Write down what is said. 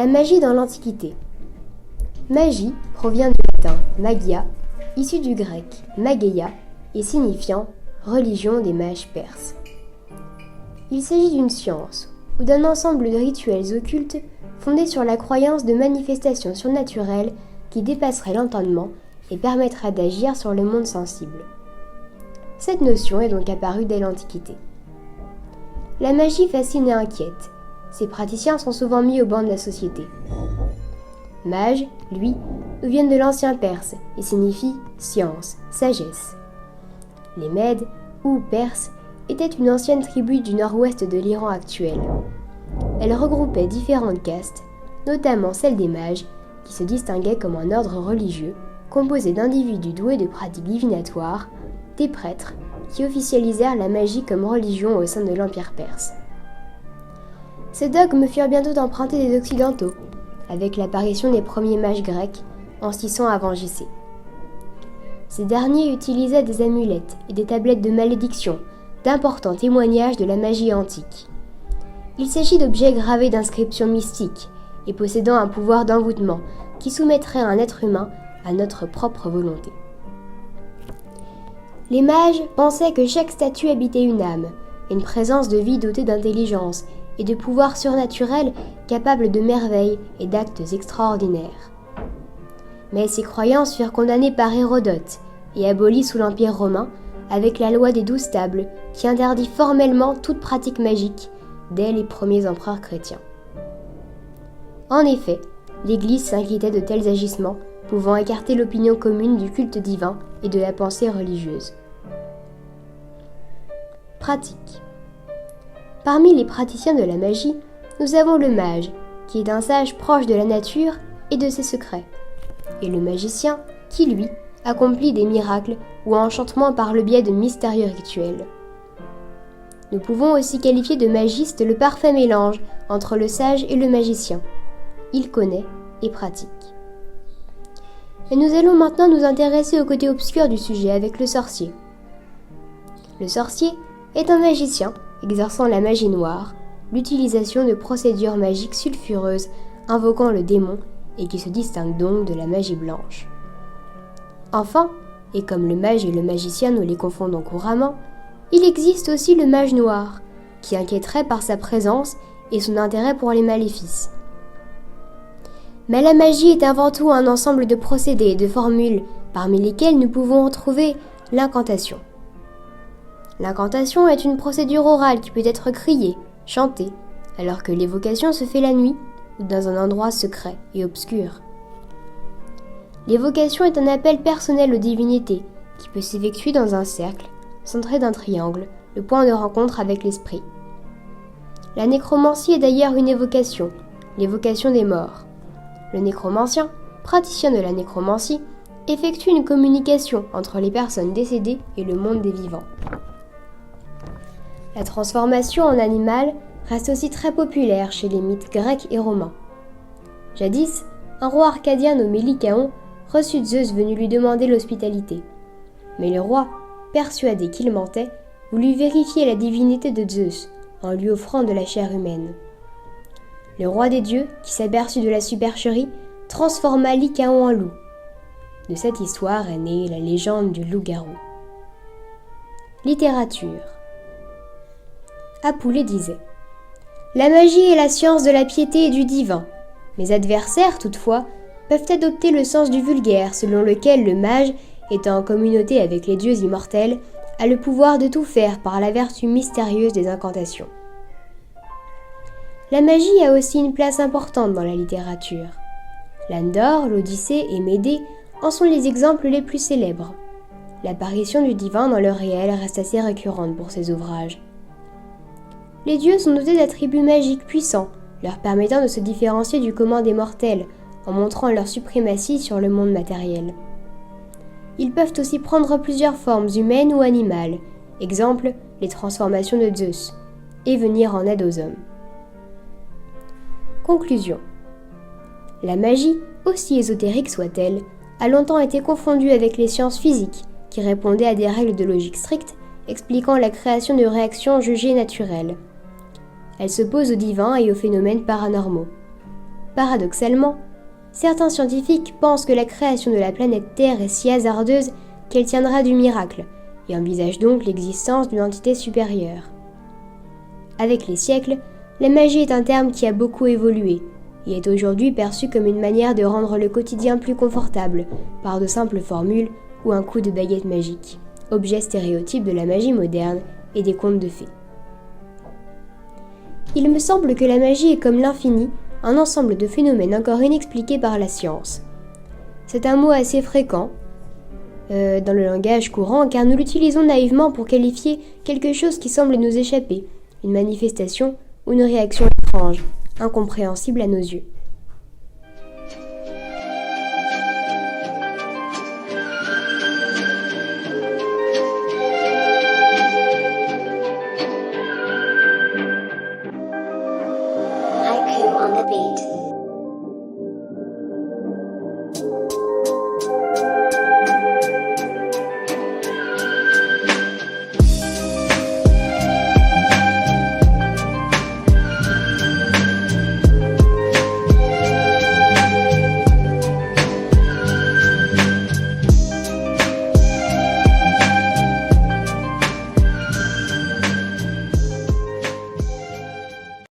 La magie dans l'Antiquité. Magie provient du latin magia, issu du grec mageia et signifiant religion des mages perses. Il s'agit d'une science ou d'un ensemble de rituels occultes fondés sur la croyance de manifestations surnaturelles qui dépasseraient l'entendement et permettraient d'agir sur le monde sensible. Cette notion est donc apparue dès l'Antiquité. La magie fascine et inquiète. Ses praticiens sont souvent mis au banc de la société. Mage, lui, vient de l'ancien perse et signifie science, sagesse. Les Mèdes, ou Perses, étaient une ancienne tribu du nord-ouest de l'Iran actuel. Elle regroupait différentes castes, notamment celle des mages, qui se distinguaient comme un ordre religieux composé d'individus doués de pratiques divinatoires, des prêtres, qui officialisèrent la magie comme religion au sein de l'Empire perse. Ces dogmes furent bientôt empruntés des Occidentaux, avec l'apparition des premiers mages grecs en 600 avant J.C. Ces derniers utilisaient des amulettes et des tablettes de malédiction, d'importants témoignages de la magie antique. Il s'agit d'objets gravés d'inscriptions mystiques et possédant un pouvoir d'envoûtement qui soumettrait un être humain à notre propre volonté. Les mages pensaient que chaque statue habitait une âme, une présence de vie dotée d'intelligence et de pouvoirs surnaturels capables de merveilles et d'actes extraordinaires. Mais ces croyances furent condamnées par Hérodote et abolies sous l'Empire romain avec la loi des 12 tables qui interdit formellement toute pratique magique dès les premiers empereurs chrétiens. En effet, l'Église s'inquiétait de tels agissements pouvant écarter l'opinion commune du culte divin et de la pensée religieuse. Pratique. Parmi les praticiens de la magie, nous avons le mage, qui est un sage proche de la nature et de ses secrets, et le magicien, qui, lui, accomplit des miracles ou enchantements par le biais de mystérieux rituels. Nous pouvons aussi qualifier de magiste le parfait mélange entre le sage et le magicien. Il connaît et pratique. Et nous allons maintenant nous intéresser au côté obscur du sujet avec le sorcier. Le sorcier est un magicien exerçant la magie noire, l'utilisation de procédures magiques sulfureuses invoquant le démon et qui se distingue donc de la magie blanche. Enfin, et comme le mage et le magicien nous les confondons couramment, il existe aussi le mage noir, qui inquiéterait par sa présence et son intérêt pour les maléfices. Mais la magie est avant tout un ensemble de procédés et de formules, parmi lesquels nous pouvons retrouver l'incantation. L'incantation est une procédure orale qui peut être criée, chantée, alors que l'évocation se fait la nuit ou dans un endroit secret et obscur. L'évocation est un appel personnel aux divinités qui peut s'effectuer dans un cercle, centré d'un triangle, le point de rencontre avec l'esprit. La nécromancie est d'ailleurs une évocation, l'évocation des morts. Le nécromancien, praticien de la nécromancie, effectue une communication entre les personnes décédées et le monde des vivants. La transformation en animal reste aussi très populaire chez les mythes grecs et romains. Jadis, un roi arcadien nommé Lycaon reçut Zeus venu lui demander l'hospitalité. Mais le roi, persuadé qu'il mentait, voulut vérifier la divinité de Zeus en lui offrant de la chair humaine. Le roi des dieux, qui s'aperçut de la supercherie, transforma Lycaon en loup. De cette histoire est née la légende du loup-garou. Littérature. Apoulet disait « La magie est la science de la piété et du divin. Mes adversaires, toutefois, peuvent adopter le sens du vulgaire selon lequel le mage, étant en communauté avec les dieux immortels, a le pouvoir de tout faire par la vertu mystérieuse des incantations. » La magie a aussi une place importante dans la littérature. Landor, l'Odyssée et Médée en sont les exemples les plus célèbres. L'apparition du divin dans le réel reste assez récurrente pour ces ouvrages. Les dieux sont dotés d'attributs magiques puissants, leur permettant de se différencier du commun des mortels, en montrant leur suprématie sur le monde matériel. Ils peuvent aussi prendre plusieurs formes humaines ou animales, exemple les transformations de Zeus, et venir en aide aux hommes. Conclusion. La magie, aussi ésotérique soit-elle, a longtemps été confondue avec les sciences physiques, qui répondaient à des règles de logique strictes, expliquant la création de réactions jugées naturelles. Elle s'oppose au divin et aux phénomènes paranormaux. Paradoxalement, certains scientifiques pensent que la création de la planète Terre est si hasardeuse qu'elle tiendra du miracle, et envisagent donc l'existence d'une entité supérieure. Avec les siècles, la magie est un terme qui a beaucoup évolué, et est aujourd'hui perçu comme une manière de rendre le quotidien plus confortable, par de simples formules ou un coup de baguette magique, objet stéréotype de la magie moderne et des contes de fées. Il me semble que la magie est comme l'infini, un ensemble de phénomènes encore inexpliqués par la science. C'est un mot assez fréquent dans le langage courant car nous l'utilisons naïvement pour qualifier quelque chose qui semble nous échapper, une manifestation ou une réaction étrange, incompréhensible à nos yeux.